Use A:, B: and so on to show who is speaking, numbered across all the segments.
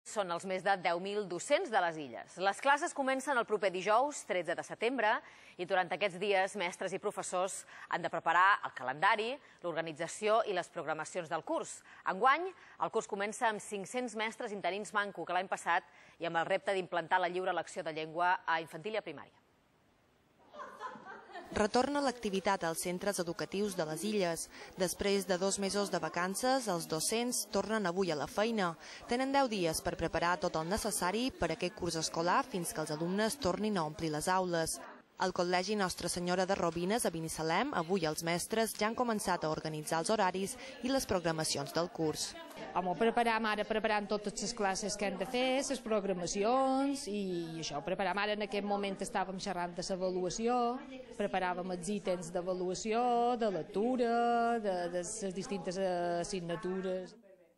A: Són els més de 10.000 docents de les Illes. Les classes comencen el proper dijous, 13 de setembre, i durant aquests dies mestres i professors han de preparar el calendari, l'organització i les programacions del curs. Enguany, el curs comença amb 500 mestres interins manco que l'any passat i amb el repte d'implantar la lliure elecció de llengua a infantil i a primària.
B: Retorna l'activitat als centres educatius de les Illes. Després de 2 mesos de vacances, els docents tornen avui a la feina. Tenen 10 dies per preparar tot el necessari per a aquest curs escolar fins que els alumnes tornin a omplir les aules. Al Col·legi Nostra Senyora de Robines, a Binissalem, avui els mestres ja han començat a organitzar els horaris i les programacions del curs.
C: Preparant totes les classes que hem de fer, les programacions i això. Ara en aquest moment estàvem xerrant de l'avaluació, preparàvem els ítems d'avaluació, de lectura, de les distintes assignatures.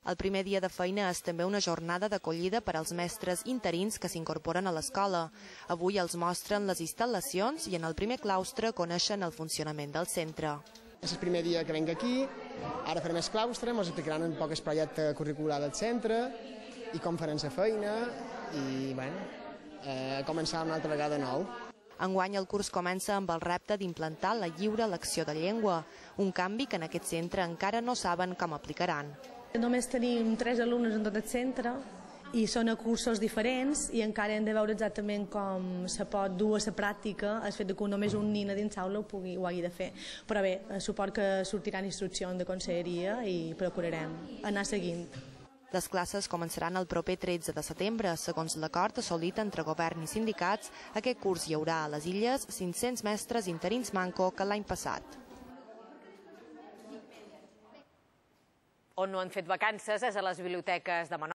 B: El primer dia de feina és també una jornada d'acollida per als mestres interins que s'incorporen a l'escola. Avui els mostren les instal·lacions i en el primer claustre coneixen el funcionament del centre.
D: És el primer dia que venc aquí, ara farem el claustre, ens explicaran un poc el projecte curricular del centre i com farem la feina i començar una altra vegada de nou.
B: Enguany el curs comença amb el repte d'implantar la lliure elecció de llengua, un canvi que en aquest centre encara no saben com aplicaran.
E: Només tenim 3 alumnes en tot el centre i són a cursos diferents i encara hem de veure exactament com se pot dur a la pràctica el fet que només un nin a dins l'aula ho hagi de fer. Però bé, suport que sortiran instruccions de conselleria i procurarem anar seguint.
B: Les classes començaran el proper 13 de setembre. Segons l'acord assolit entre govern i sindicats, aquest curs hi haurà a les Illes 500 mestres interins manco que l'any passat.
A: On no han fet vacances és a les biblioteques de Menorca.